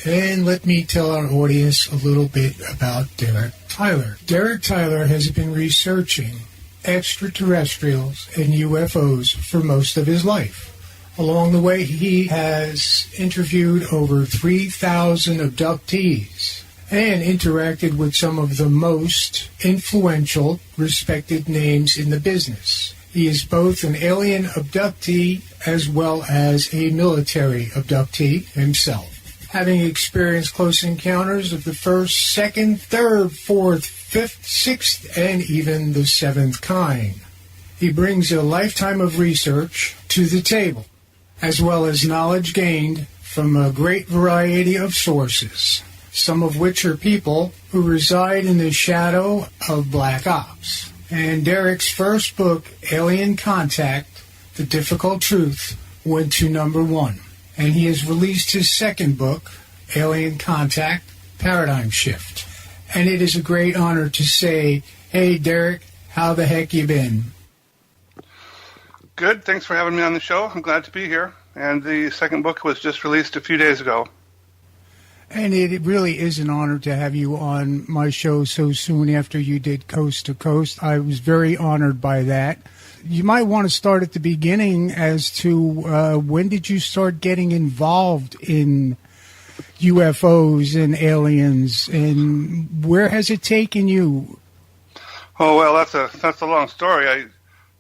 And let me tell our audience a little bit about Derek Tyler. Derek Tyler has been researching extraterrestrials and UFOs for most of his life. Along the way, he has interviewed over 3,000 abductees and interacted with some of the most influential, respected names in the business. He is both an alien abductee as well as a military abductee himself, having experienced close encounters of the first, second, third, fourth, fifth, sixth, and even the seventh kind. He brings a lifetime of research to the table, as well as knowledge gained from a great variety of sources, some of which are people who reside in the shadow of black ops. And Derek's first book, Alien Contact, The Difficult Truth, went to #1. And he has released his second book, Alien Contact, Paradigm Shift. And it is a great honor to say, hey, Derek, how the heck you been? Good. Thanks for having me on the show. I'm glad to be here. And the second book was just released a few days ago. And it really is an honor to have you on my show so soon after you did Coast to Coast. I was very honored by that. You might want to start at the beginning as to when did you start getting involved in UFOs and aliens, and where has it taken you? Oh, well, that's a long story.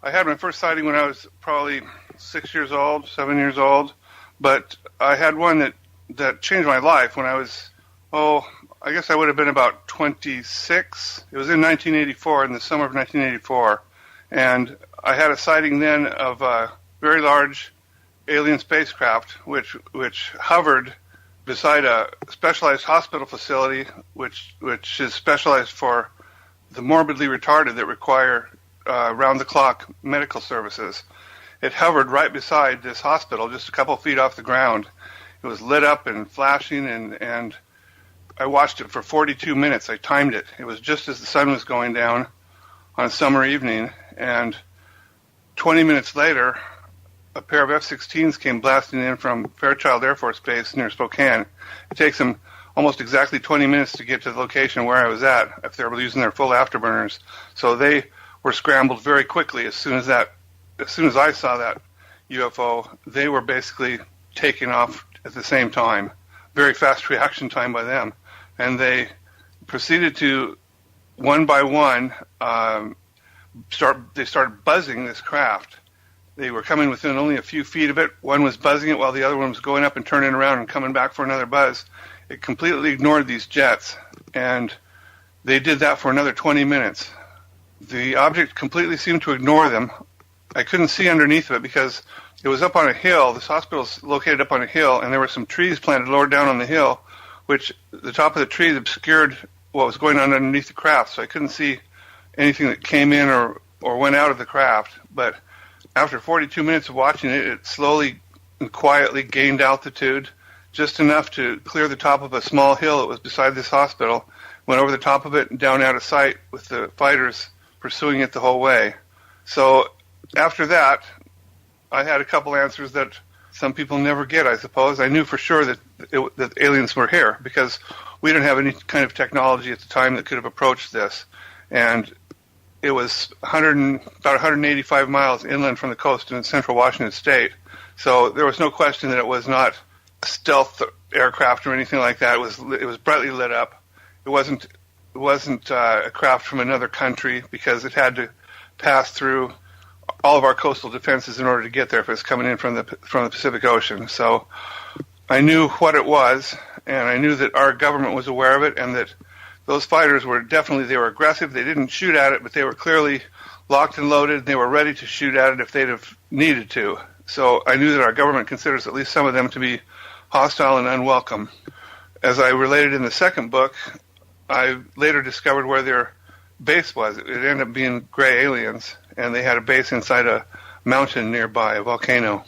I had my first sighting when I was probably 6 years old, 7 years old, but I had one that changed my life when I was, I guess I would have been about 26. It was in 1984, in the summer of 1984, and I had a sighting then of a very large alien spacecraft which hovered beside a specialized hospital facility which is specialized for the morbidly retarded that require round-the-clock medical services. It hovered right beside this hospital, just a couple feet off the ground. It was lit up and flashing, and I watched it for 42 minutes. I timed it. It was just as the sun was going down on a summer evening, and 20 minutes later, a pair of F-16s came blasting in from Fairchild Air Force Base near Spokane. It takes them almost exactly 20 minutes to get to the location where I was at, if they were using their full afterburners. So they were scrambled very quickly as soon as I saw that UFO. They were basically taking off at the same time. Very fast reaction time by them. And they proceeded to, one by one, they started buzzing this craft. They were coming within only a few feet of it. One was buzzing it while the other one was going up and turning around and coming back for another buzz. It completely ignored these jets, and they did that for another 20 minutes. The object completely seemed to ignore them. I couldn't see underneath of it because it was up on a hill. This hospital's located up on a hill, and there were some trees planted lower down on the hill, which the top of the trees obscured what was going on underneath the craft, so I couldn't see anything that came in or went out of the craft. But after 42 minutes of watching it, it slowly and quietly gained altitude, just enough to clear the top of a small hill that was beside this hospital, went over the top of it and down out of sight with the fighters pursuing it the whole way. So after that, I had a couple answers that some people never get, I suppose. I knew for sure that aliens were here because we didn't have any kind of technology at the time that could have approached this. And it was about 185 miles inland from the coast in central Washington State. So there was no question that it was not a stealth aircraft or anything like that. It was brightly lit up. It wasn't a craft from another country because it had to pass through all of our coastal defenses in order to get there if it's coming in from the Pacific Ocean. So I knew what it was, and I knew that our government was aware of it, and that those fighters were aggressive. They didn't shoot at it, but they were clearly locked and loaded, and they were ready to shoot at it if they'd have needed to. So I knew that our government considers at least some of them to be hostile and unwelcome. As I related in the second book, I later discovered where their base was. It ended up being gray aliens, and they had a base inside a mountain nearby, a volcano.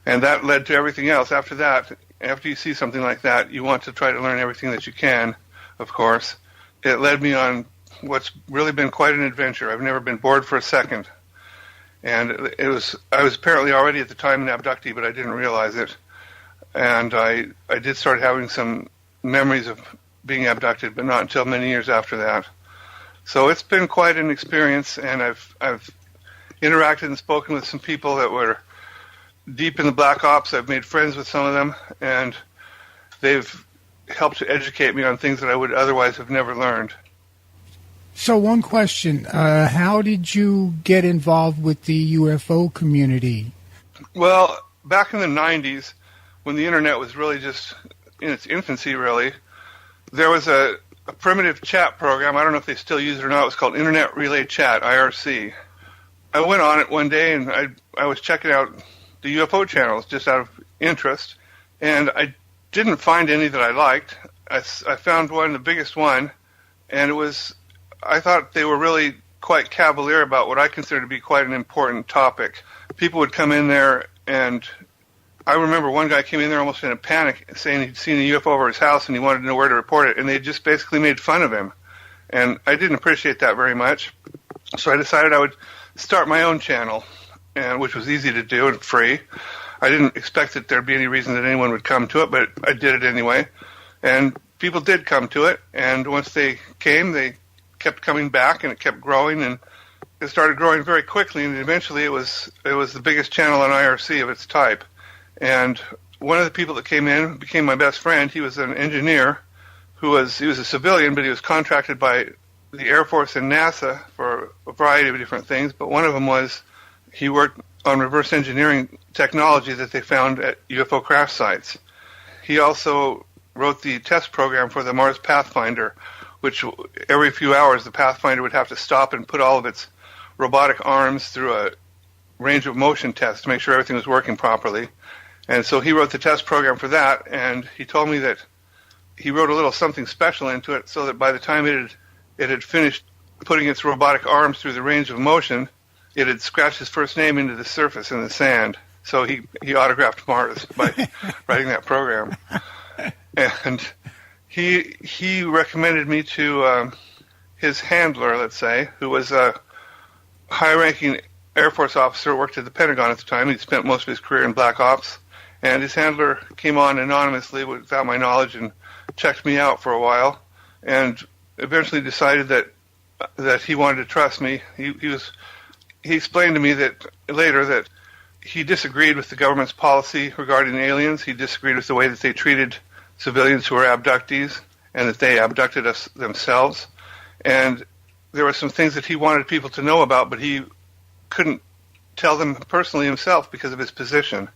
And that led to everything else. After that, after you see something like that, you want to try to learn everything that you can, of course. It led me on what's really been quite an adventure. I've never been bored for a second. And I was apparently already at the time an abductee, but I didn't realize it. and I did start having some memories of being abducted, but not until many years after that. So it's been quite an experience, and I've interacted and spoken with some people that were deep in the black ops. I've made friends with some of them, and they've helped to educate me on things that I would otherwise have never learned. So one question, how did you get involved with the UFO community? Well, back in the 90s, when the internet was really just in its infancy, really, there was a primitive chat program. I don't know if they still use it or not. It was called Internet Relay Chat, IRC. I went on it one day, and I was checking out the UFO channels just out of interest, and I didn't find any that I liked. I found one, the biggest one, and I thought they were really quite cavalier about what I consider to be quite an important topic. People would come in there, and I remember one guy came in there almost in a panic, saying he'd seen a UFO over his house and he wanted to know where to report it, and they just basically made fun of him. And I didn't appreciate that very much, so I decided I would start my own channel, which was easy to do and free. I didn't expect that there'd be any reason that anyone would come to it, but I did it anyway. And people did come to it, and once they came, they kept coming back, and it kept growing, and it started growing very quickly, and eventually it was the biggest channel on IRC of its type. And one of the people that came in became my best friend. He was an engineer he was a civilian, but he was contracted by the Air Force and NASA for a variety of different things, but one of them was he worked on reverse engineering technology that they found at UFO crash sites. He also wrote the test program for the Mars Pathfinder, which every few hours the Pathfinder would have to stop and put all of its robotic arms through a range of motion test to make sure everything was working properly. And so he wrote the test program for that, and he told me that he wrote a little something special into it so that by the time it had finished putting its robotic arms through the range of motion, it had scratched his first name into the surface in the sand. So he autographed Mars by writing that program. And he recommended me to his handler, let's say, who was a high-ranking Air Force officer who worked at the Pentagon at the time. He'd spent most of his career in black ops. And his handler came on anonymously without my knowledge and checked me out for a while, and eventually decided that he wanted to trust me. He explained to me that later that he disagreed with the government's policy regarding aliens. He disagreed with the way that they treated civilians who were abductees, and that they abducted us themselves. And there were some things that he wanted people to know about, but he couldn't tell them personally himself because of his position.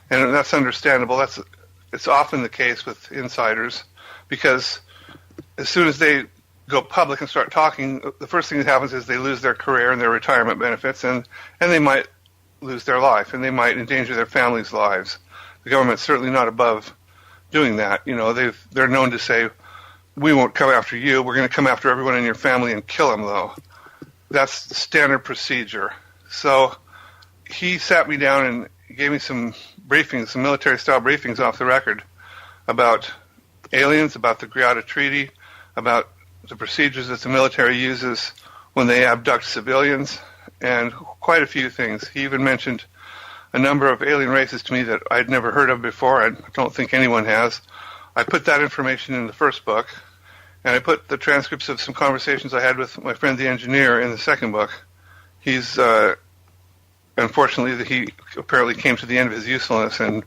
And that's understandable. It's often the case with insiders, because as soon as they go public and start talking, the first thing that happens is they lose their career and their retirement benefits, and they might lose their life, and they might endanger their families' lives. The government's certainly not above doing that. You know, they're known to say, "We won't come after you. We're going to come after everyone in your family and kill them," though. That's the standard procedure. So he sat me down and gave me some briefings, some military-style briefings off the record about aliens, about the Greada Treaty, about the procedures that the military uses when they abduct civilians, and quite a few things. He even mentioned a number of alien races to me that I'd never heard of before. I don't think anyone has. I put that information in the first book, and I put the transcripts of some conversations I had with my friend the engineer in the second book. He's unfortunately, he apparently came to the end of his usefulness and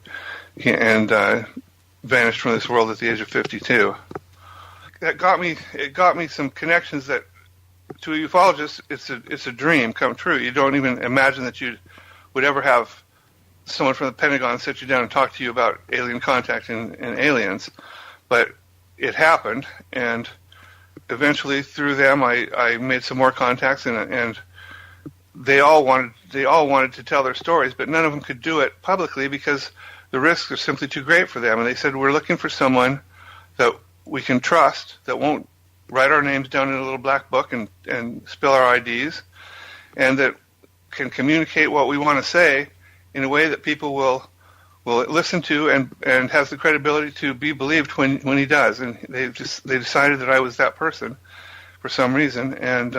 vanished from this world at the age of 52. It got me some connections that, to a ufologist, it's a dream come true. You don't even imagine that you would ever have someone from the Pentagon sit you down and talk to you about alien contact and aliens, but it happened, and eventually through them I made some more contacts, and they all wanted to tell their stories, but none of them could do it publicly because the risks are simply too great for them. And they said, "We're looking for someone that we can trust, that won't write our names down in a little black book and spill our IDs, and that can communicate what we want to say in a way that people will listen to and has the credibility to be believed when he does." And they decided that I was that person for some reason, and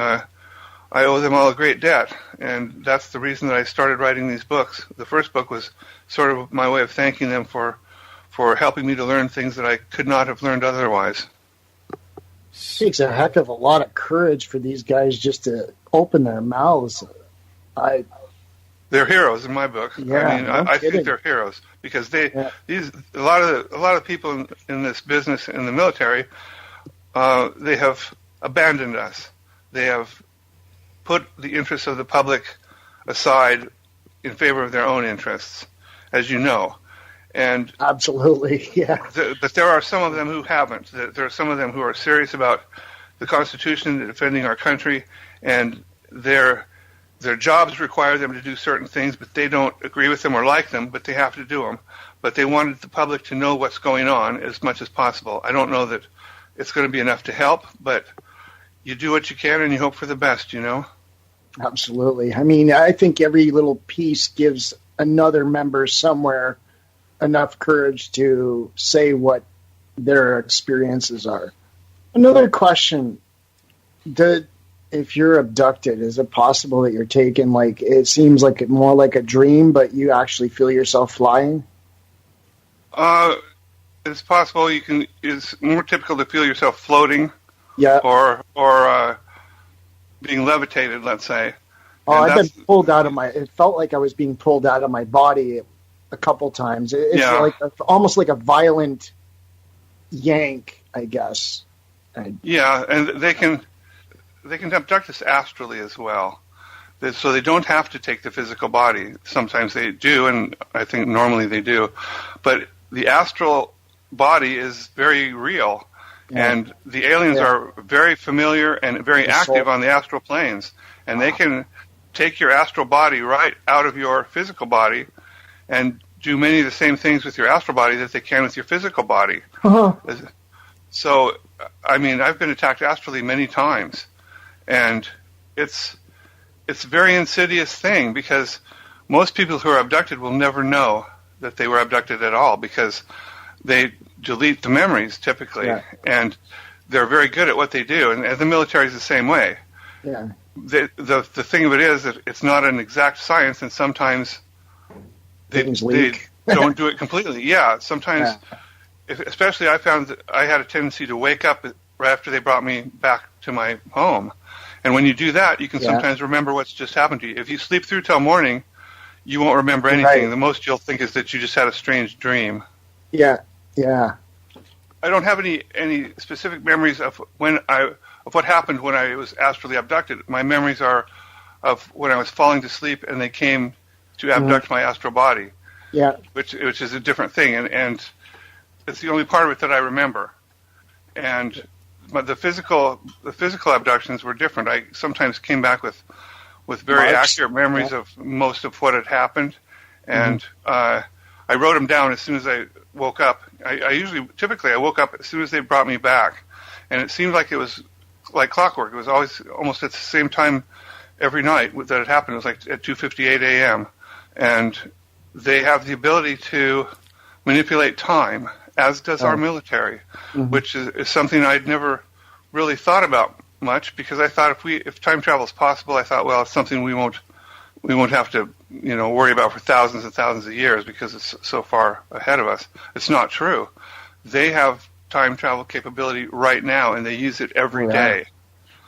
I owe them all a great debt, and that's the reason that I started writing these books. The first book was sort of my way of thanking them for for helping me to learn things that I could not have learned otherwise. Takes a heck of a lot of courage for these guys just to open their mouths. They're heroes in my book. Yeah, I mean, I think they're heroes because a lot of people in this business in the military, they have abandoned us. They have put the interests of the public aside in favor of their own interests, as you know. And absolutely, yeah. But there are some of them who haven't. There are some of them who are serious about the Constitution and defending our country, and their jobs require them to do certain things, but they don't agree with them or like them, but they have to do them. But they wanted the public to know what's going on as much as possible. I don't know that it's going to be enough to help, but you do what you can and you hope for the best, you know? Absolutely. I mean, I think every little piece gives another member somewhere enough courage to say what their experiences are. Another question, if you're abducted, is it possible that you're taken, like, it seems like more like a dream, but you actually feel yourself flying? It's possible. It's more typical to feel yourself floating, yeah, or being levitated, let's say. Oh, I've been pulled out of it felt like I was being pulled out of my body a couple times. It's like almost like a violent yank, I guess. Yeah, and they can abduct us astrally as well. So they don't have to take the physical body. Sometimes they do, and I think normally they do. But the astral body is very real, and the aliens are very familiar and very active on the astral planes, and they can take your astral body right out of your physical body and do many of the same things with your astral body that they can with your physical body. Uh-huh. So, I mean, I've been attacked astrally many times, and it's a very insidious thing because most people who are abducted will never know that they were abducted at all because they delete the memories typically, and they're very good at what they do, and the military is the same way. Yeah. The thing of it is that it's not an exact science, and sometimes they don't do it completely. Yeah, sometimes, especially I found that I had a tendency to wake up right after they brought me back to my home. And when you do that, you can sometimes remember what's just happened to you. If you sleep through till morning, you won't remember anything. Right. The most you'll think is that you just had a strange dream. Yeah, yeah. I don't have any specific memories of what happened when I was astrally abducted. My memories are of when I was falling to sleep and they came to abduct my astral body. Yeah. Which is a different thing, and it's the only part of it that I remember. And the physical abductions were different. I sometimes came back with very accurate memories of most of what had happened, and I wrote them down as soon as I woke up. Typically I woke up as soon as they brought me back, and it seemed like it was like clockwork. It was always almost at the same time every night that it happened. It was like at 2:58 a.m. And they have the ability to manipulate time, as does our military, which is something I'd never really thought about much because I thought if time travel is possible, I thought, well, it's something we won't have to worry about for thousands and thousands of years because it's so far ahead of us. It's not true. They have time travel capability right now, and they use it every day.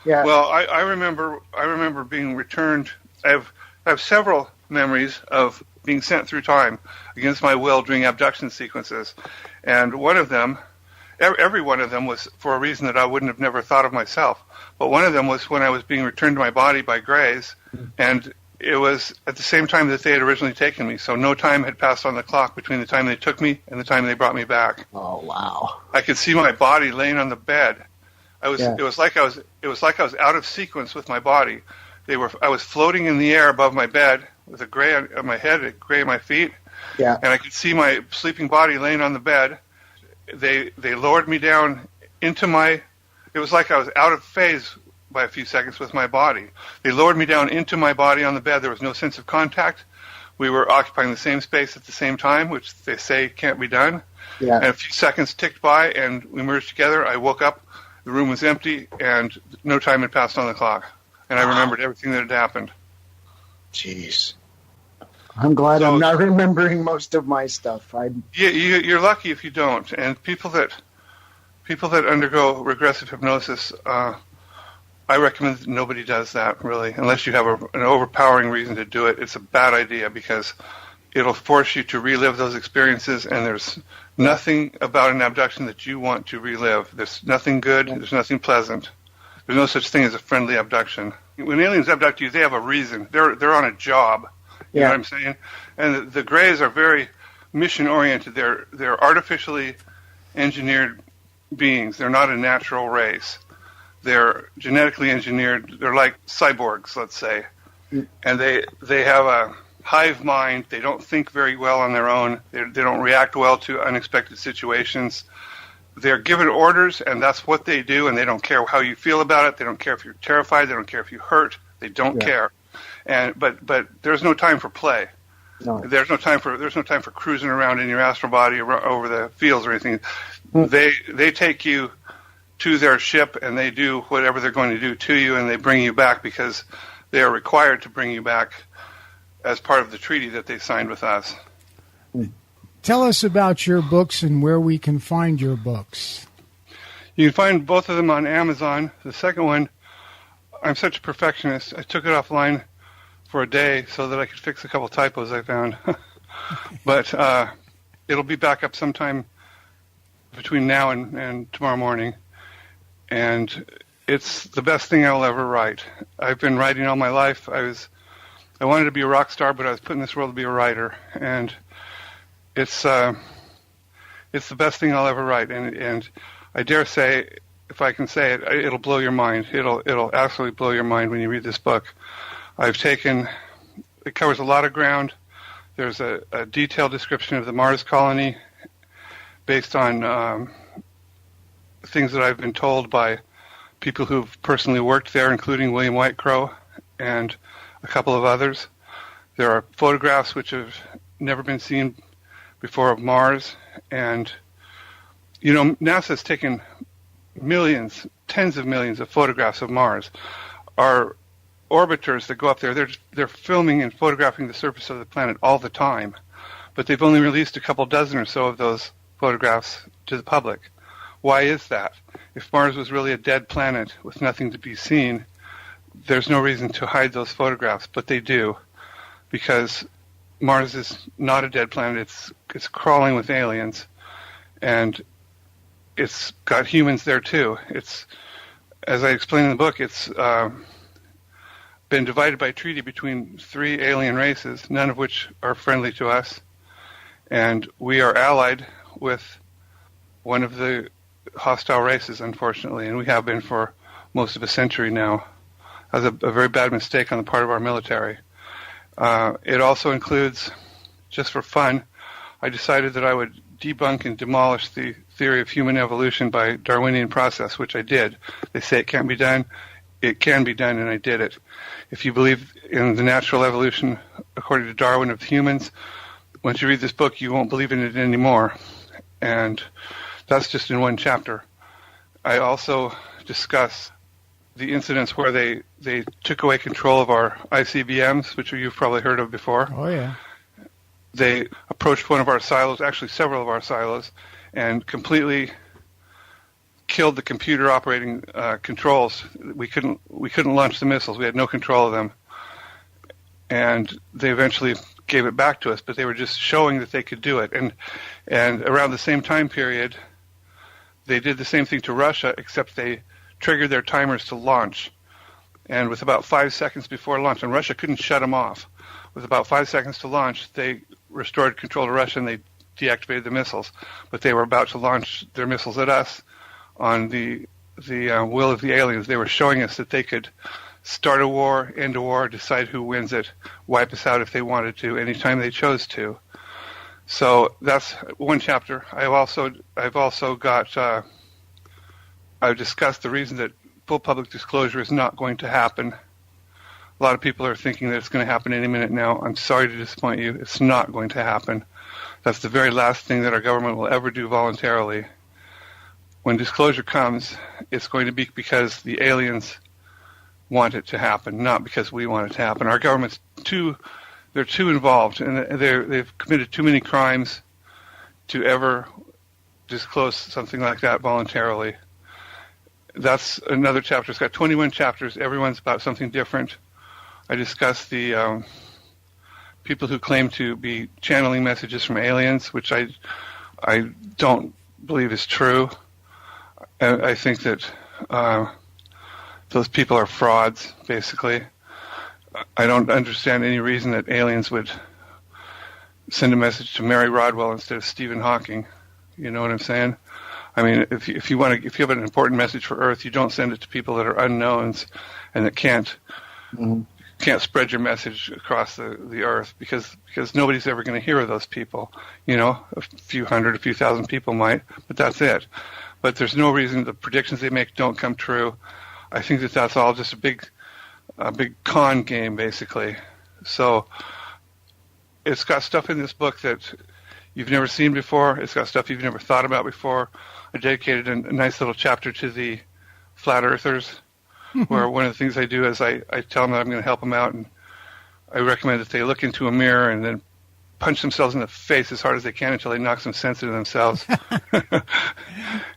Yeah. Well, I remember being returned. I have several memories of being sent through time against my will during abduction sequences, and one of them, every one of them was for a reason that I wouldn't have never thought of myself. But one of them was when I was being returned to my body by Greys, and it was at the same time that they had originally taken me. So no time had passed on the clock between the time they took me and the time they brought me back. Oh wow! I could see my body laying on the bed. It was like I was out of sequence with my body. I was floating in the air above my bed with a gray on my head, a gray on my feet. Yeah. And I could see my sleeping body laying on the bed. They lowered me down into it was like I was out of phase by a few seconds with my body. They lowered me down into my body on the bed. There was no sense of contact. We were occupying the same space at the same time, which they say can't be done. Yeah. And a few seconds ticked by, and we merged together. I woke up. The room was empty, and no time had passed on the clock. And I remembered everything that had happened. Jeez. I'm glad So, I'm not remembering most of my stuff. you're lucky if you don't. And people that undergo regressive hypnosis, I recommend that nobody does that, really, unless you have an overpowering reason to do it. It's a bad idea because it'll force you to relive those experiences, and there's nothing about an abduction that you want to relive. There's nothing good. There's nothing pleasant. There's no such thing as a friendly abduction. When aliens abduct you, they have a reason. They're on a job. You know what I'm saying? And the Greys are very mission-oriented. They're artificially engineered beings. They're not a natural race. They're genetically engineered. They're like cyborgs, let's say. And they have a hive mind. They don't think very well on their own. They don't react well to unexpected situations. They're given orders, and that's what they do, and they don't care how you feel about it. They don't care if you're terrified. They don't care if you hurt. They don't care. But there's no time for play. No. There's no time for cruising around in your astral body over the fields or anything. They take you to their ship, and they do whatever they're going to do to you, and they bring you back because they are required to bring you back as part of the treaty that they signed with us. Tell us about your books and where we can find your books. You can find both of them on Amazon. The second one, I'm such a perfectionist, I took it offline for a day so that I could fix a couple typos I found. But it'll be back up sometime between now and tomorrow morning. And it's the best thing I'll ever write. I've been writing all my life. I wanted to be a rock star, but I was put in this world to be a writer. And it's the best thing I'll ever write. And I dare say, if I can say it, it'll blow your mind. It'll absolutely blow your mind when you read this book. It covers a lot of ground. There's a detailed description of the Mars colony based on things that I've been told by people who've personally worked there, including William Whitecrow and a couple of others. There are photographs which have never been seen before of Mars. And, NASA's taken millions, tens of millions of photographs of Mars. Our orbiters that go up there, they're filming and photographing the surface of the planet all the time. But they've only released a couple dozen or so of those photographs to the public. Why is that? If Mars was really a dead planet with nothing to be seen, there's no reason to hide those photographs, but they do, because Mars is not a dead planet. It's crawling with aliens, and it's got humans there too. It's, as I explain in the book, it's been divided by treaty between 3 alien races, none of which are friendly to us, and we are allied with one of the hostile races, unfortunately, and we have been for most of a century now. That was a very bad mistake on the part of our military. It also includes, just for fun, I decided that I would debunk and demolish the theory of human evolution by Darwinian process, which I did. They say it can't be done. It can be done, and I did it. If you believe in the natural evolution, according to Darwin, of humans, once you read this book, you won't believe in it anymore. And that's just in one chapter. I also discuss the incidents where they took away control of our ICBMs, which you've probably heard of before. Oh, yeah. They approached one of our silos, actually several of our silos, and completely killed the computer operating controls. We couldn't launch the missiles. We had no control of them. And they eventually gave it back to us, but they were just showing that they could do it. And around the same time period, they did the same thing to Russia, except they triggered their timers to launch. And with about 5 seconds before launch, and Russia couldn't shut them off, with about 5 seconds to launch, they restored control to Russia and they deactivated the missiles. But they were about to launch their missiles at us on the will of the aliens. They were showing us that they could start a war, end a war, decide who wins it, wipe us out if they wanted to, anytime they chose to. So that's one chapter. I've discussed the reason that full public disclosure is not going to happen. A lot of people are thinking that it's going to happen any minute now. I'm sorry to disappoint you. It's not going to happen. That's the very last thing that our government will ever do voluntarily. When disclosure comes, it's going to be because the aliens want it to happen, not because we want it to happen. Our government's too they're too involved, and they've committed too many crimes to ever disclose something like that voluntarily. That's another chapter. It's got 21 chapters. Everyone's about something different. I discuss the people who claim to be channeling messages from aliens, which I don't believe is true. I think that those people are frauds, basically. I don't understand any reason that aliens would send a message to Mary Rodwell instead of Stephen Hawking. You know what I'm saying? I mean, if you have an important message for Earth, you don't send it to people that are unknowns and that can't spread your message across the Earth because nobody's ever going to hear of those people. You know, a few hundred, a few thousand people might, but that's it. But there's no reason the predictions they make don't come true. I think that that's all just a big con game, basically. So it's got stuff in this book that you've never seen before. It's got stuff you've never thought about before. I dedicated a nice little chapter to the flat earthers, where one of the things I do is I tell them that I'm going to help them out, and I recommend that they look into a mirror and then punch themselves in the face as hard as they can until they knock some sense into themselves.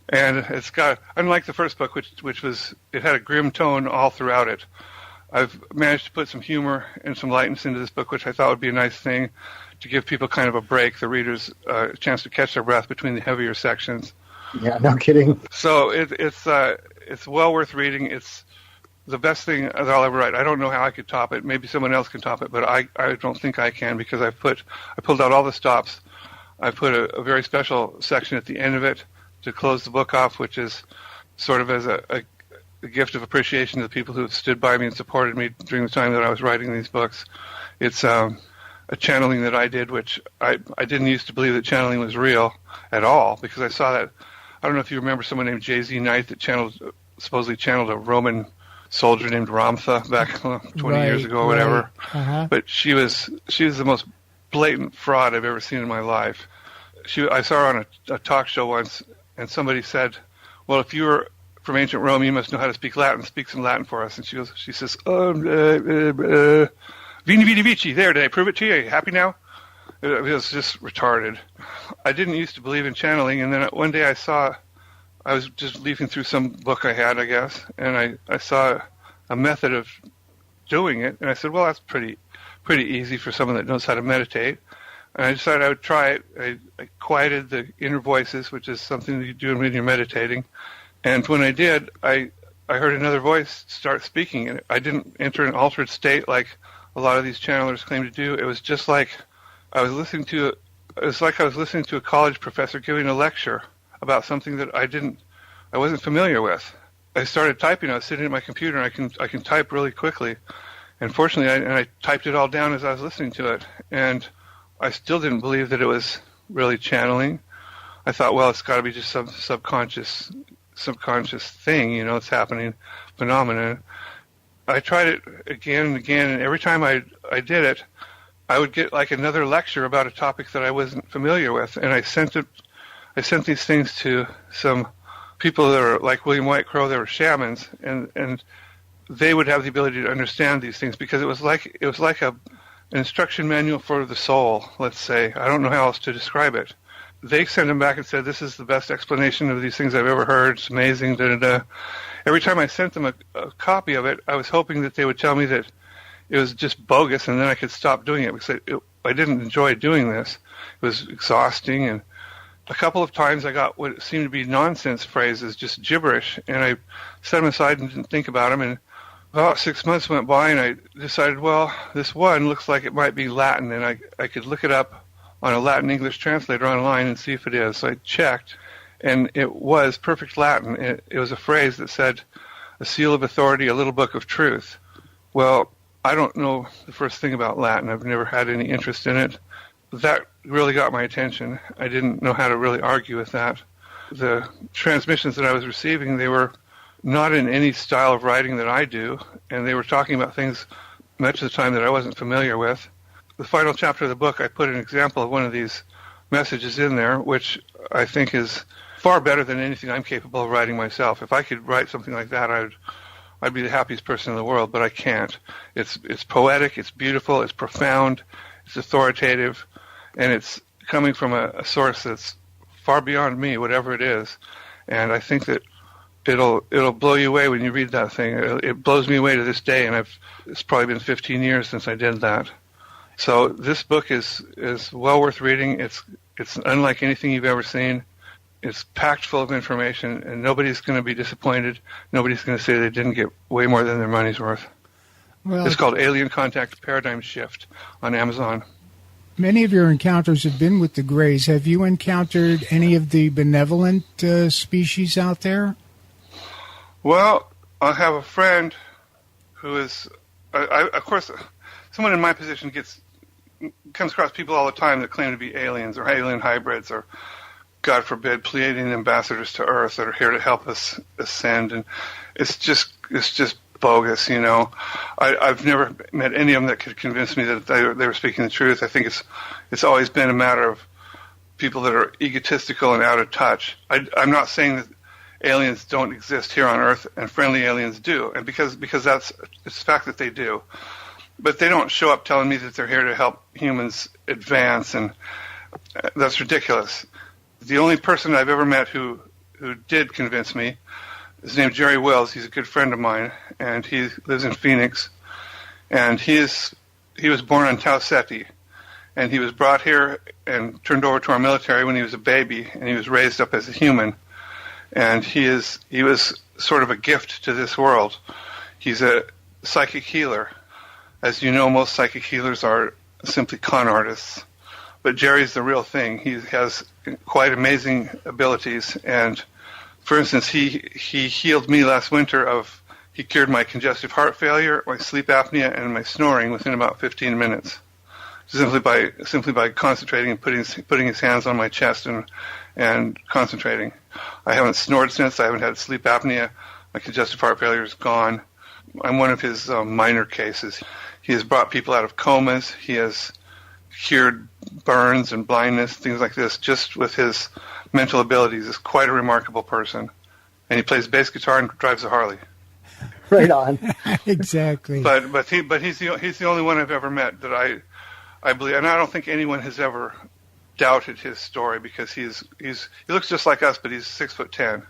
And it's got, unlike the first book, which was, it had a grim tone all throughout it. I've managed to put some humor and some lightness into this book, which I thought would be a nice thing to give people kind of a break, the readers a chance to catch their breath between the heavier sections. Yeah, no kidding. So it's well worth reading. It's the best thing that I'll ever write. I don't know how I could top it. Maybe someone else can top it, but I don't think I can because I pulled out all the stops. I put a very special section at the end of it to close the book off, which is sort of as a gift of appreciation to the people who have stood by me and supported me during the time that I was writing these books. It's a channeling that I did, which I didn't used to believe that channeling was real at all, because I saw that. I don't know if you remember someone named J.Z. Knight that supposedly channeled a Roman soldier named Ramtha back 20 years ago or whatever. Uh-huh. But she was the most blatant fraud I've ever seen in my life. I saw her on a talk show once, and somebody said, "Well, if you were from ancient Rome, you must know how to speak Latin. Speak some Latin for us." And she says, "Vini vidi vici. There, did I prove it to you? Are you happy now?" It was just retarded. I didn't used to believe in channeling, and then one day I was just leafing through some book I had, I guess, and I saw a method of doing it, and I said, well, that's pretty easy for someone that knows how to meditate. And I decided I would try it. I quieted the inner voices, which is something that you do when you're meditating. And when I did, I heard another voice start speaking, and I didn't enter an altered state like a lot of these channelers claim to do. It was just like I was listening to a college professor giving a lecture about something that I wasn't familiar with. I started typing. I was sitting at my computer, and I can type really quickly. And fortunately, I typed it all down as I was listening to it, and I still didn't believe that it was really channeling. I thought, well, it's got to be just some subconscious thing, it's happening, phenomenon. I tried it again and again, and every time I did it, I would get like another lecture about a topic that I wasn't familiar with, and I sent these things to some people that are like William White Crow. They were shamans, and they would have the ability to understand these things because it was like an instruction manual for the soul. Let's say, I don't know how else to describe it. They sent them back and said, "This is the best explanation of these things I've ever heard. It's amazing." Da, da, da. Every time I sent them a copy of it, I was hoping that they would tell me that it was just bogus, and then I could stop doing it because I didn't enjoy doing this. It was exhausting, and a couple of times I got what seemed to be nonsense phrases, just gibberish, and I set them aside and didn't think about them. And about 6 months went by, and I decided, well, this one looks like it might be Latin, and I could look it up on a Latin-English translator online and see if it is. So I checked, and it was perfect Latin. It was a phrase that said, "A seal of authority, a little book of truth." Well, I don't know the first thing about Latin. I've never had any interest in it. That really got my attention. I didn't know how to really argue with that. The transmissions that I was receiving, they were not in any style of writing that I do, and they were talking about things much of the time that I wasn't familiar with. The final chapter of the book, I put an example of one of these messages in there, which I think is far better than anything I'm capable of writing myself. If I could write something like that, I'd be the happiest person in the world, but I can't. It's poetic, it's beautiful, it's profound, it's authoritative, and it's coming from a source that's far beyond me, whatever it is. And I think that it'll blow you away when you read that thing. It blows me away to this day, and it's probably been 15 years since I did that. So this book is well worth reading. It's unlike anything you've ever seen. It's packed full of information, and nobody's going to be disappointed. Nobody's going to say they didn't get way more than their money's worth. Well, It's called Alien Contact Paradigm Shift on Amazon. many of your encounters have been with the Greys. Have you encountered any of the benevolent species out there? Well, I have a friend who is, of course, someone in my position comes across people all the time that claim to be aliens or alien hybrids or, God forbid, Pleiadian ambassadors to Earth that are here to help us ascend, and it's just bogus, you know. I've never met any of them that could convince me that they were speaking the truth. I think it's always been a matter of people that are egotistical and out of touch. I'm not saying that aliens don't exist here on Earth, and friendly aliens do, and because it's a fact that they do. But they don't show up telling me that they're here to help humans advance, and that's ridiculous. The only person I've ever met who did convince me is named Jerry Wells. He's a good friend of mine, and he lives in Phoenix. And he was born on Tau Ceti, and he was brought here and turned over to our military when he was a baby, and he was raised up as a human. And he was sort of a gift to this world. He's a psychic healer. As you know, most psychic healers are simply con artists. But Jerry's the real thing. He has quite amazing abilities. And, for instance, he healed me last winter he cured my congestive heart failure, my sleep apnea, and my snoring within about 15 minutes. Simply by concentrating and putting his hands on my chest and concentrating. I haven't snored since. I haven't had sleep apnea. My congestive heart failure is gone. I'm one of his minor cases. He has brought people out of comas. He has cured burns and blindness, things like this, just with his mental abilities. He's quite a remarkable person. And he plays bass guitar and drives a Harley. Right on. Exactly. But he's the only one I've ever met that I believe, and I don't think anyone has ever doubted his story, because he looks just like us, but he's 6'10",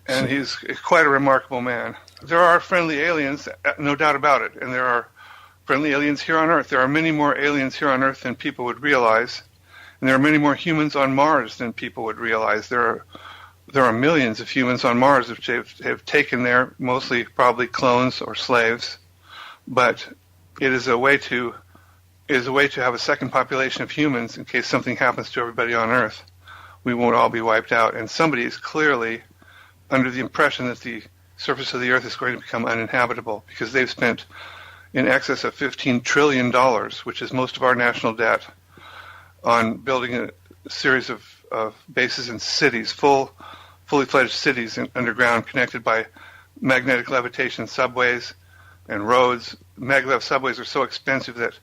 and he's quite a remarkable man. There are friendly aliens, no doubt about it, and there are friendly aliens here on Earth. There are many more aliens here on Earth than people would realize, and there are many more humans on Mars than people would realize. There are millions of humans on Mars which have taken there, mostly probably clones or slaves, but it is a way to have a second population of humans in case something happens to everybody on Earth. We won't all be wiped out, and somebody is clearly under the impression that the surface of the Earth is going to become uninhabitable, because they've spent in excess of $15 trillion, which is most of our national debt, on building a series of bases and cities, fully fledged cities underground, connected by magnetic levitation subways and roads. Maglev subways are so expensive that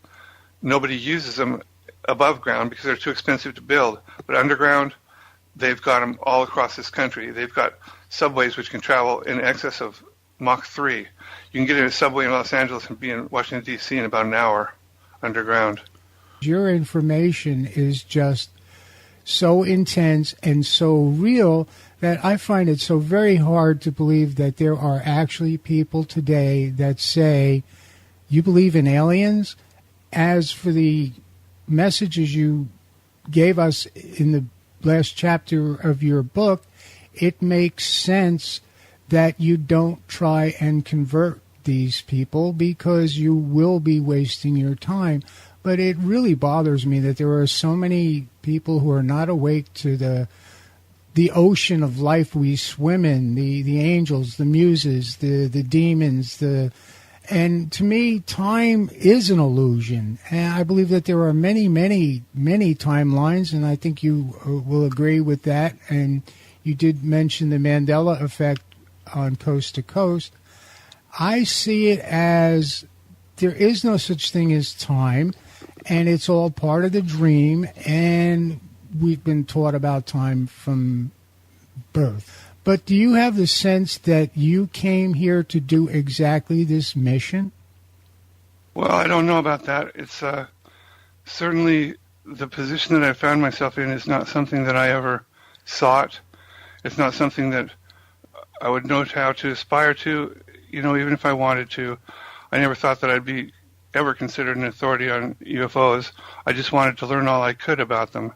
nobody uses them above ground because they're too expensive to build. But underground, they've got them all across this country. They've got subways which can travel in excess of Mach 3. You can get in a subway in Los Angeles and be in Washington, D.C. in about an hour underground. Your information is just so intense and so real that I find it so very hard to believe that there are actually people today that say, you believe in aliens? As for the messages you gave us in the last chapter of your book, it makes sense that you don't try and convert these people, because you will be wasting your time. But it really bothers me that there are so many people who are not awake to the ocean of life we swim in, the angels, the muses, the demons, and to me, time is an illusion. And I believe that there are many, many, many timelines, and I think you will agree with that. And you did mention the Mandela effect on Coast to Coast. I see it as there is no such thing as time, and it's all part of the dream, and we've been taught about time from birth. But do you have the sense that you came here to do exactly this mission? Well, I don't know about that. It's certainly the position that I found myself in is not something that I ever sought. It's not something that I would know how to aspire to, even if I wanted to. I never thought that I'd be ever considered an authority on UFOs. I just wanted to learn all I could about them.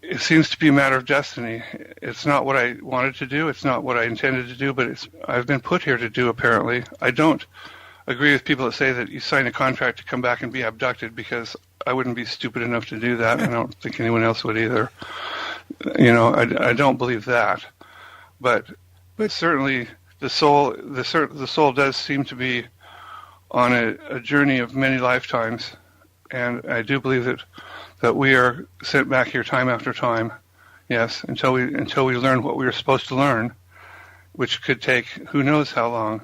It seems to be a matter of destiny. It's not what I wanted to do. It's not what I intended to do, but I've been put here to do, apparently. I don't agree with people that say that you sign a contract to come back and be abducted, because I wouldn't be stupid enough to do that. I don't think anyone else would either. I don't believe that. But certainly the soul does seem to be on a journey of many lifetimes, and I do believe that we are sent back here time after time. Yes, until we learn what we were supposed to learn, which could take who knows how long.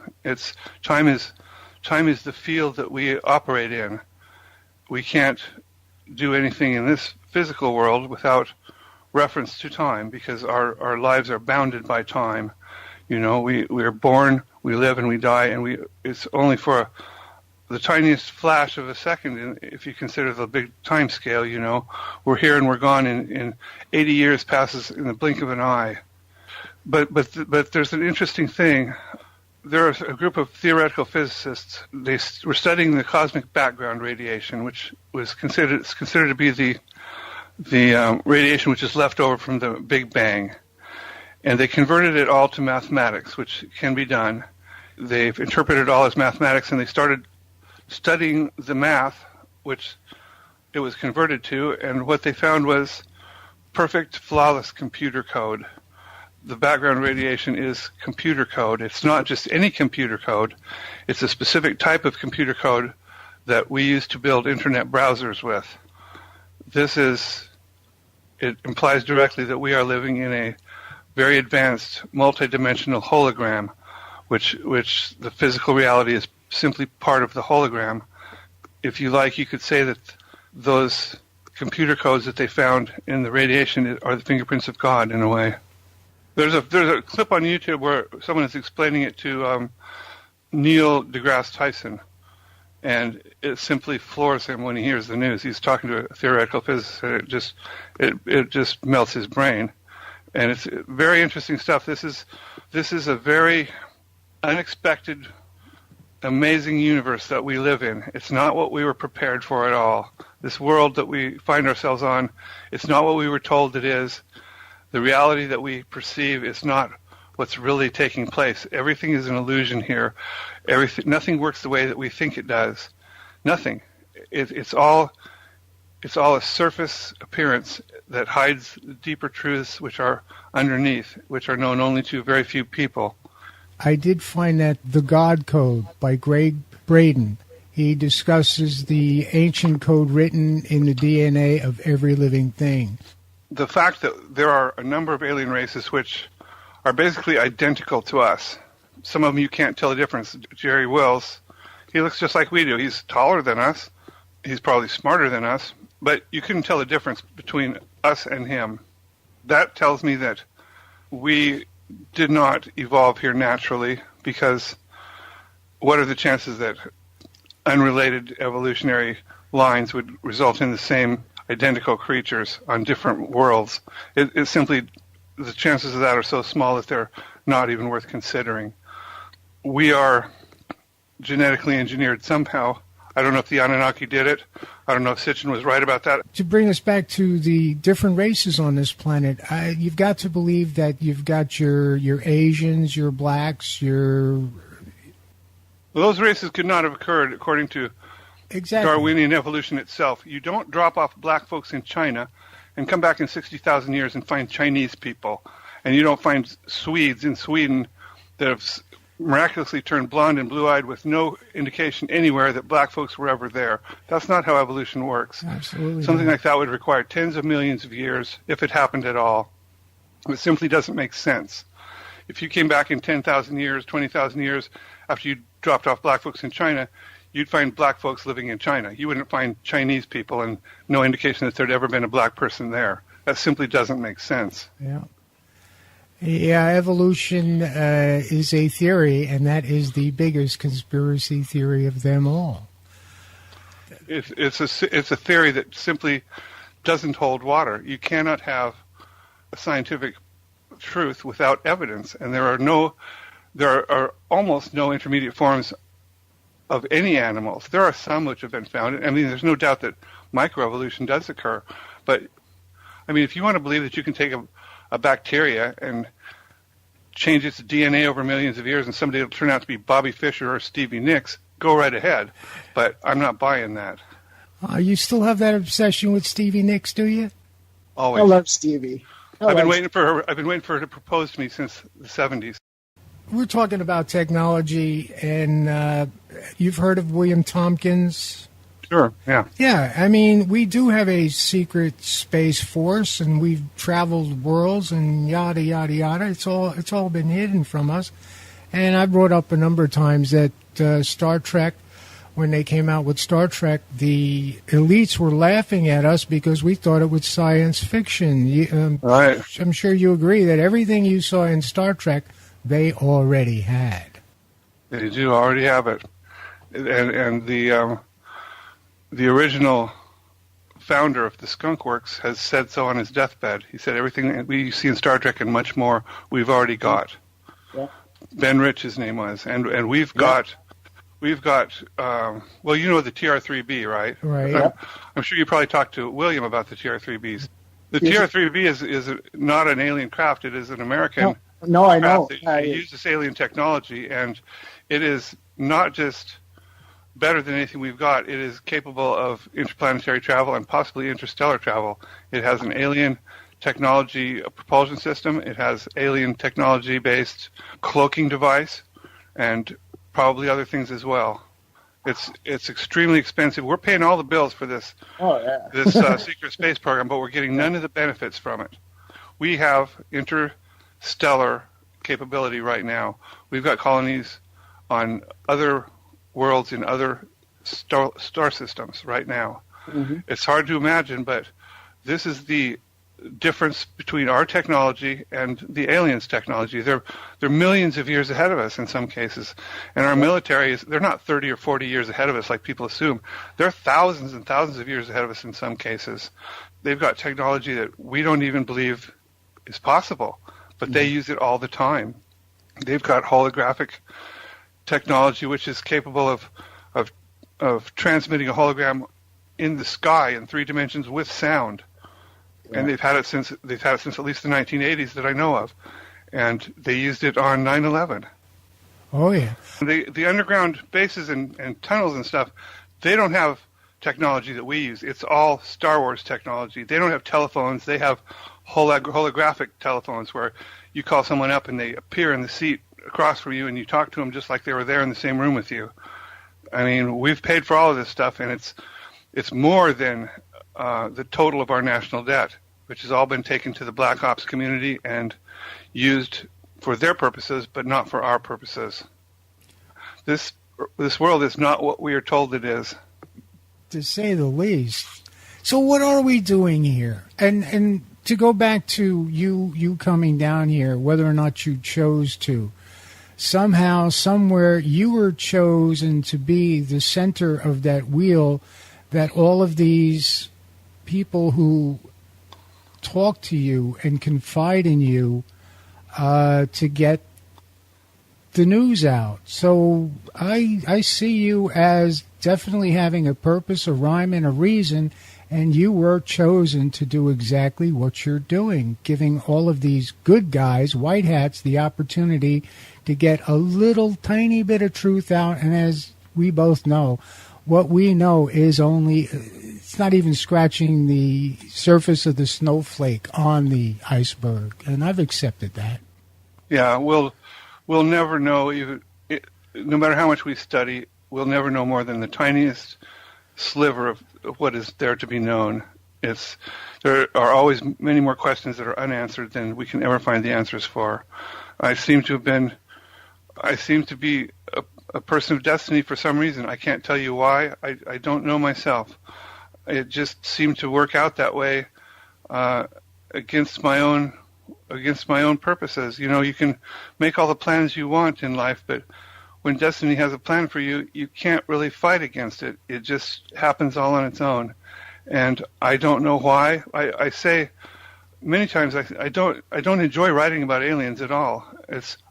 Time is the field that we operate in. We can't do anything in this physical world without reference to time, because our lives are bounded by time. We are born, we live, and we die, and it's only for the tiniest flash of a second, if you consider the big time scale. We're here and we're gone in 80 years passes in the blink of an eye. But there's an interesting thing. There's a group of theoretical physicists. They were studying the cosmic background radiation, which was considered to be the radiation which is left over from the Big Bang. And they converted it all to mathematics, which can be done. They've interpreted it all as mathematics, and they started studying the math which it was converted to, and what they found was perfect, flawless computer code. The background radiation is computer code. It's not just any computer code. It's a specific type of computer code that we use to build internet browsers with. It implies directly that we are living in a very advanced multidimensional hologram, which the physical reality is simply part of the hologram. If you like, you could say that those computer codes that they found in the radiation are the fingerprints of God, in a way. There's a clip on YouTube where someone is explaining it to Neil deGrasse Tyson, and it simply floors him when he hears the news. He's talking to a theoretical physicist, and it just melts his brain. And it's very interesting stuff. This is a very unexpected, amazing universe that we live in. It's not what we were prepared for at all. This world that we find ourselves on, it's not what we were told it is. The reality that we perceive is not what's really taking place. Everything is an illusion here. Nothing works the way that we think it does. Nothing. It's all a surface appearance that hides the deeper truths which are underneath, which are known only to very few people. I did find that The God Code by Greg Braden. He discusses the ancient code written in the DNA of every living thing. The fact that there are a number of alien races which are basically identical to us. Some of them you can't tell the difference. Jerry Wills, he looks just like we do. He's taller than us. He's probably smarter than us. But you couldn't tell the difference between us and him. That tells me that we did not evolve here naturally, because what are the chances that unrelated evolutionary lines would result in the same identical creatures on different worlds? It's simply, the chances of that are so small that they're not even worth considering. We are genetically engineered somehow. I don't know if the Anunnaki did it. I don't know if Sitchin was right about that. To bring us back to the different races on this planet, you've got to believe that you've got your Asians, your blacks, Well, those races could not have occurred according to Darwinian evolution itself. You don't drop off black folks in China and come back in 60,000 years and find Chinese people. And you don't find Swedes in Sweden that have miraculously turned blonde and blue-eyed with no indication anywhere that black folks were ever there. That's not how evolution works. Absolutely. Something like that would require tens of millions of years, if it happened at all. It simply doesn't make sense. If you came back in 10,000 years, 20,000 years, after you dropped off black folks in China, you'd find black folks living in China. You wouldn't find Chinese people and no indication that there'd ever been a black person there. That simply doesn't make sense. Yeah. Yeah, evolution is a theory, and that is the biggest conspiracy theory of them all. It's a theory that simply doesn't hold water. You cannot have a scientific truth without evidence, and there are almost no intermediate forms of any animals. There are some which have been found. I mean, there's no doubt that microevolution does occur, but I mean, if you want to believe that you can take a bacteria and change its DNA over millions of years and somebody will turn out to be Bobby Fischer or Stevie Nicks, go right ahead. But I'm not buying that. You still have that obsession with Stevie Nicks, do you? Always. I love Stevie. I've been waiting for her to propose to me since the 70s. We're talking about technology, and you've heard of William Tompkins? Sure, yeah. Yeah, I mean, we do have a secret space force, and we've traveled worlds and yada, yada, yada. It's all been hidden from us. And I brought up a number of times that Star Trek, when they came out with Star Trek, the elites were laughing at us because we thought it was science fiction. Right. I'm sure you agree that everything you saw in Star Trek, they already had. They do already have it. And the original founder of the Skunk Works has said so on his deathbed. He said everything we see in Star Trek and much more we've already got. Yeah. Ben Rich, his name was, and we've got well, you know the TR-3B, right? Right. Yeah. I'm sure you probably talked to William about the TR-3Bs. The Yes. TR-3B is not an alien craft. It is an American No, I know. craft that uses alien technology, and it is not just better than anything we've got. It is capable of interplanetary travel and possibly interstellar travel. It has an alien technology propulsion system. It has alien technology-based cloaking device, and probably other things as well. It's extremely expensive. We're paying all the bills for this secret space program, but we're getting none of the benefits from it. We have interstellar capability right now. We've got colonies on other worlds in other star systems right now. Mm-hmm. It's hard to imagine, but this is the difference between our technology and the aliens' technology. They're millions of years ahead of us in some cases, and our military they're not 30 or 40 years ahead of us like people assume. They're thousands and thousands of years ahead of us in some cases. They've got technology that we don't even believe is possible, but they use it all the time. They've got holographic technology which is capable of transmitting a hologram in the sky in 3 dimensions with sound. And they've had it since at least the 1980s that I know of, and they used it on 9/11. Oh yeah. The underground bases and tunnels and stuff, they don't have technology that we use. It's all Star Wars technology. They don't have telephones. They have holographic telephones where you call someone up and they appear in the seat across from you and you talk to them just like they were there in the same room with you. I mean, we've paid for all of this stuff, and it's more than the total of our national debt, which has all been taken to the Black Ops community and used for their purposes, but not for our purposes. This world is not what we are told it is. To say the least. So what are we doing here? And to go back to you coming down here, whether or not you chose to, somehow, somewhere, you were chosen to be the center of that wheel that all of these people who talk to you and confide in you to get the news out. So I see you as definitely having a purpose, a rhyme, and a reason, and you were chosen to do exactly what you're doing, giving all of these good guys, white hats, the opportunity to get a little tiny bit of truth out. And as we both know, what we know is only, it's not even scratching the surface of the snowflake on the iceberg, and I've accepted that. Yeah, we'll never know, no matter how much we study, we'll never know more than the tiniest sliver of what is there to be known. There are always many more questions that are unanswered than we can ever find the answers for. I seem to be a person of destiny for some reason. I can't tell you why. I don't know myself. It just seemed to work out that way against my own against my own purposes. You can make all the plans you want in life, but when destiny has a plan for you, you can't really fight against it. It just happens all on its own. And I don't know why. I say many times I don't enjoy writing about aliens at all.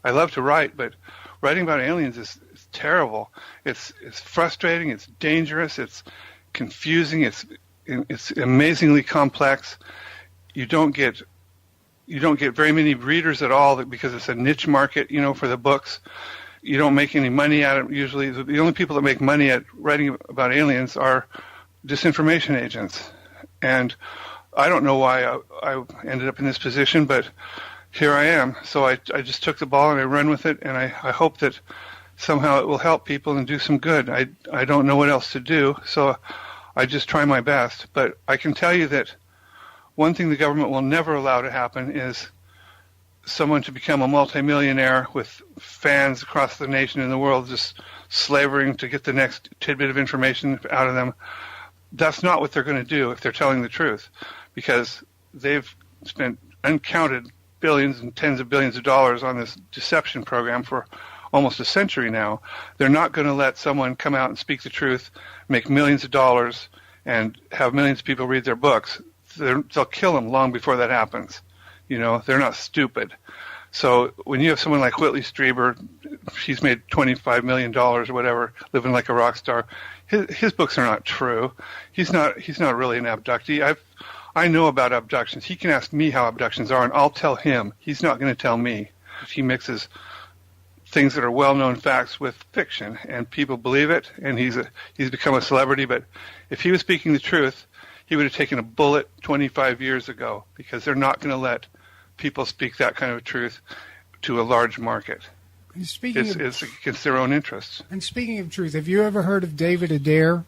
I love to write, but writing about aliens is terrible. It's frustrating. It's dangerous. It's confusing. It's amazingly complex. You don't get very many readers at all because it's a niche market, for the books. You don't make any money at it usually. The only people that make money at writing about aliens are disinformation agents. And I don't know why I ended up in this position, but here I am. So I just took the ball and I run with it, and I hope that somehow it will help people and do some good. I don't know what else to do, so I just try my best. But I can tell you that one thing the government will never allow to happen is someone to become a multimillionaire with fans across the nation and the world just slavering to get the next tidbit of information out of them. That's not what they're going to do if they're telling the truth, because they've spent uncounted billions and tens of billions of dollars on this deception program for almost a century now. They're not going to let someone come out and speak the truth, make millions of dollars, and have millions of people read their books. They'll kill them long before that happens. They're not stupid. So when you have someone like Whitley Strieber, she's made $25 million or whatever, living like a rock star. His books are not true. He's not really an abductee. I know about abductions. He can ask me how abductions are, and I'll tell him. He's not going to tell me. He mixes things that are well-known facts with fiction, and people believe it, and he's become a celebrity. But if he was speaking the truth, he would have taken a bullet 25 years ago, because they're not going to let people speak that kind of truth to a large market. It's against their own interests. And speaking of truth, have you ever heard of David Adair?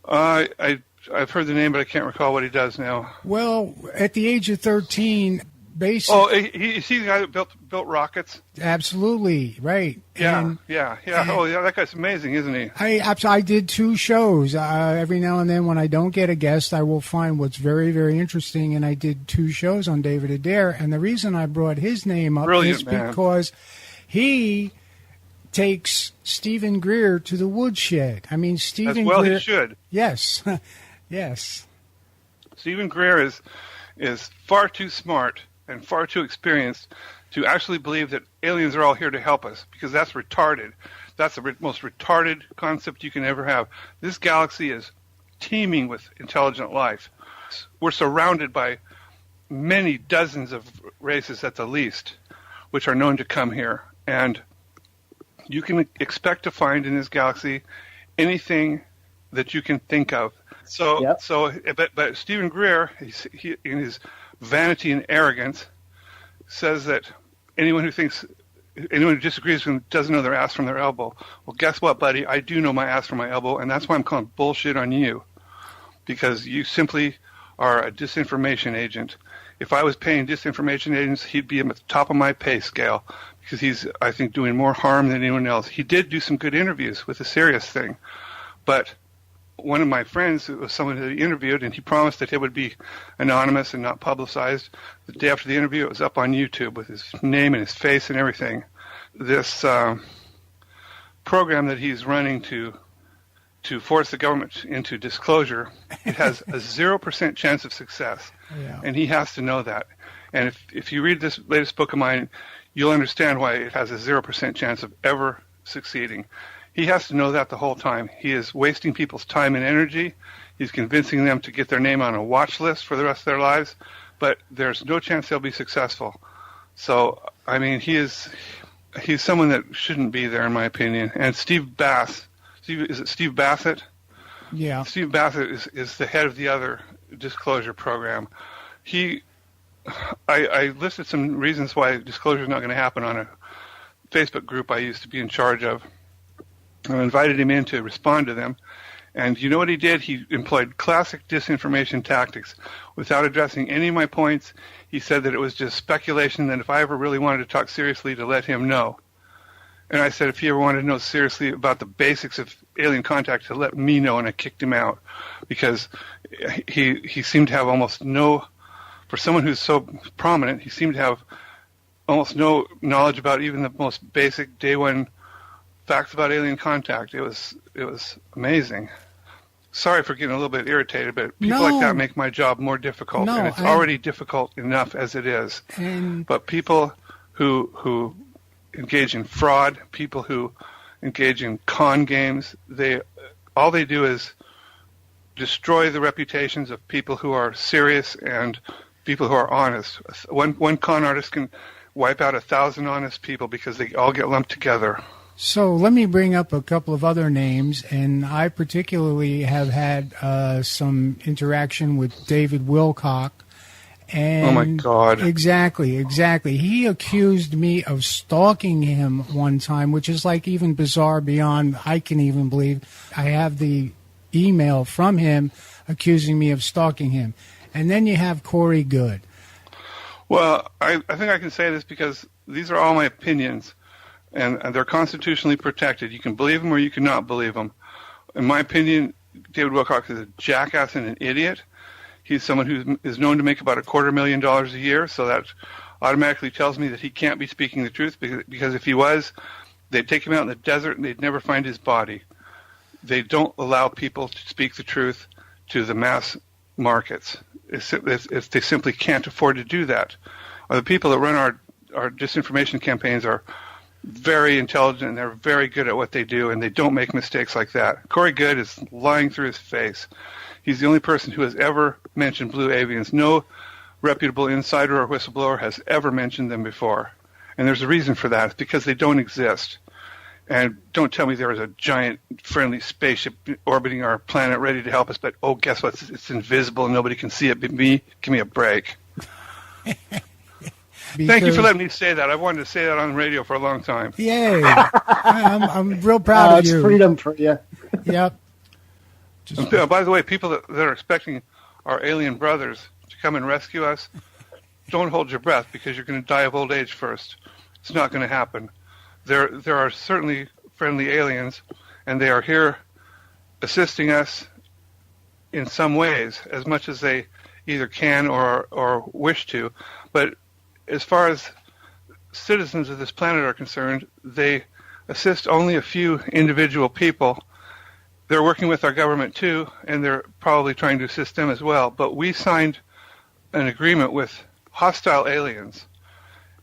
I've heard the name, but I can't recall what he does now. Well, at the age of 13, basically... Oh, is he the guy that built rockets? Absolutely, right. Yeah. Oh, yeah, that guy's amazing, isn't he? I did 2 shows. Every now and then when I don't get a guest, I will find what's very, very interesting, and I did 2 shows on David Adair. And the reason I brought his name up is because he takes Stephen Greer to the woodshed. I mean, Stephen Greer... he should. Yes. Yes. Stephen Greer is far too smart and far too experienced to actually believe that aliens are all here to help us, because that's retarded. That's the most retarded concept you can ever have. This galaxy is teeming with intelligent life. We're surrounded by many dozens of races at the least, which are known to come here. And you can expect to find in this galaxy anything that you can think of. But Stephen Greer, he in his vanity and arrogance, says that anyone who disagrees with him doesn't know their ass from their elbow. Well, guess what, buddy? I do know my ass from my elbow, and that's why I'm calling bullshit on you, because you simply are a disinformation agent. If I was paying disinformation agents, he'd be at the top of my pay scale, because he's, I think, doing more harm than anyone else. He did do some good interviews with a serious thing, but one of my friends was someone that he interviewed, and he promised that it would be anonymous and not publicized. The day after the interview, it was up on YouTube with his name and his face and everything. This program that he's running to force the government into disclosure, it has a 0% chance of success, and he has to know that. And if you read this latest book of mine, you'll understand why it has a 0% chance of ever succeeding. He has to know that the whole time. He is wasting people's time and energy. He's convincing them to get their name on a watch list for the rest of their lives, but there's no chance they'll be successful. So, I mean, he's someone that shouldn't be there, in my opinion. And Steve Bass, is it Steve Bassett? Yeah. Steve Bassett is the head of the other disclosure program. I listed some reasons why disclosure is not going to happen on a Facebook group I used to be in charge of. I invited him in to respond to them, and you know what he did? He employed classic disinformation tactics. Without addressing any of my points, he said that it was just speculation, that if I ever really wanted to talk seriously, to let him know. And I said if he ever wanted to know seriously about the basics of alien contact, to let me know, and I kicked him out, because he seemed to have almost no for someone who's so prominent, he seemed to have almost no knowledge about even the most basic day one facts about alien contact. It was amazing. Sorry for getting a little bit irritated, but people like that make my job more difficult, and it's already difficult enough as it is. But people who engage in fraud, people who engage in con games, all they do is destroy the reputations of people who are serious and people who are honest. One con artist can wipe out 1,000 honest people because they all get lumped together. So let me bring up a couple of other names, and I particularly have had some interaction with David Wilcock. And oh my God. Exactly. He accused me of stalking him one time, which is like even bizarre beyond I can even believe. I have the email from him accusing me of stalking him. And then you have Corey Good. Well, I think I can say this because these are all my opinions, and they're constitutionally protected. You can believe them or you cannot believe them. In my opinion, David Wilcock is a jackass and an idiot. He's someone who is known to make about $250,000 a year, so that automatically tells me that he can't be speaking the truth, because if he was, they'd take him out in the desert and they'd never find his body. They don't allow people to speak the truth to the mass markets. They simply can't afford to do that. The people that run our disinformation campaigns are very intelligent, and they're very good at what they do, and they don't make mistakes like that. Corey Good is lying through his face. He's the only person who has ever mentioned blue avians. No reputable insider or whistleblower has ever mentioned them before. And there's a reason for that. It's because they don't exist. And don't tell me there is a giant friendly spaceship orbiting our planet ready to help us, but oh, guess what? It's invisible and nobody can see it but me. Give me a break. Thank you for letting me say that. I wanted to say that on the radio for a long time. Yay. I'm real proud of you. It's freedom for you. Yep. By the way, people that are expecting our alien brothers to come and rescue us, don't hold your breath, because you're going to die of old age first. It's not going to happen. There are certainly friendly aliens, and they are here assisting us in some ways, as much as they either can or wish to. But as far as citizens of this planet are concerned, they assist only a few individual people. They're working with our government too, and they're probably trying to assist them as well. But we signed an agreement with hostile aliens,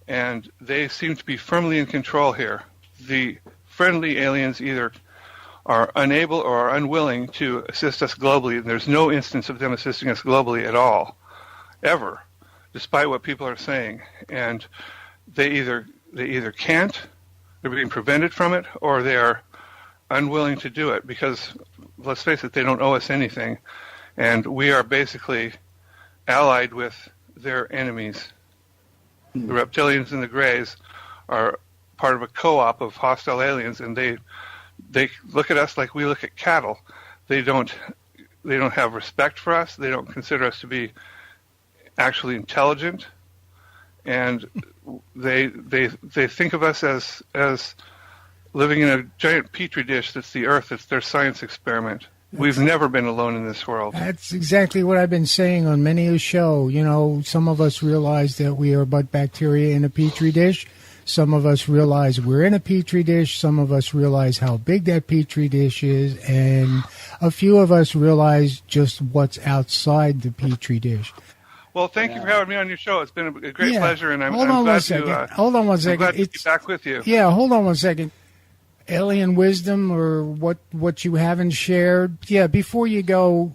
and they seem to be firmly in control here. The friendly aliens either are unable or are unwilling to assist us globally, and there's no instance of them assisting us globally at all, ever, despite what people are saying. And they either can't, they're being prevented from it, or they are unwilling to do it, because, let's face it, they don't owe us anything, and we are basically allied with their enemies. The reptilians and the Greys are part of a co-op of hostile aliens, and they look at us like we look at cattle. They don't have respect for us. They don't consider us to be actually intelligent, and they think of us as living in a giant petri dish that's the Earth. It's their science experiment. We've never been alone in this world. That's exactly what I've been saying on many a show. You know, some of us realize that we are but bacteria in a petri dish. Some of us realize we're in a petri dish. Some of us realize how big that petri dish is. And a few of us realize just what's outside the petri dish. Well, thank you for having me on your show. It's been a great pleasure, and I'm glad Hold on one second. I'm glad to be back with you. Yeah, hold on one second. Alien wisdom, or what you haven't shared. Yeah, before you go,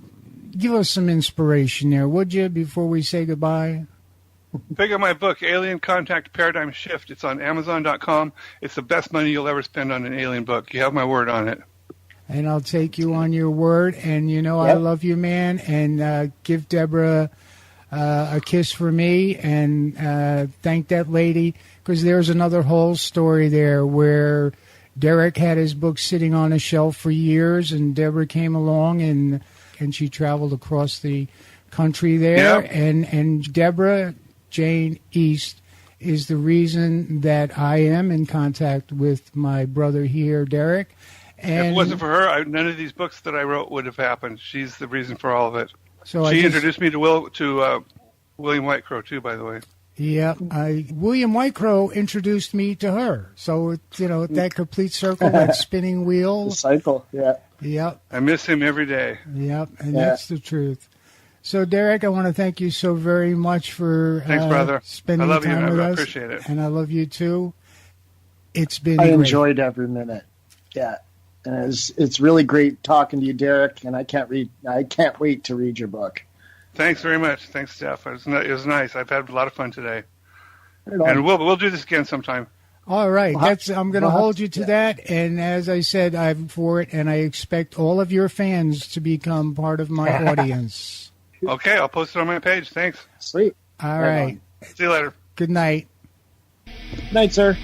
give us some inspiration there, would you, before we say goodbye? Pick up my book, Alien Contact Paradigm Shift. It's on Amazon.com. It's the best money you'll ever spend on an alien book. You have my word on it. And I'll take you on your word. And you know, I love you, man. And give Deborah a kiss for me, and thank that lady, because there's another whole story there where Derek had his book sitting on a shelf for years, and Deborah came along, and she traveled across the country there. Yep. And Deborah Jane East is the reason that I am in contact with my brother here, Derek. And if it wasn't for her, none of these books that I wrote would have happened. She's the reason for all of it. So she introduced me to William Whitecrow, too, by the way. Yeah, William Whitecrow introduced me to her. So, that complete circle, that spinning wheel. The cycle, yeah. Yep. I miss him every day. Yep, and that's the truth. So, Derek, I want to thank you so very much for Thanks, brother. spending I love time you, with I us. appreciate it. And I love you, too. It's been I great. enjoyed every minute. Yeah. And it's really great talking to you, Derek, and I can't wait to read your book. Thanks very much. Thanks, Jeff. It was nice. I've had a lot of fun today. Right on. And we'll do this again sometime. All right. I'm going to hold you to yeah. that. And as I said, I'm for it, and I expect all of your fans to become part of my audience. Okay, I'll post it on my page. Thanks. Sweet. All right. See you later. Good night. Night, sir.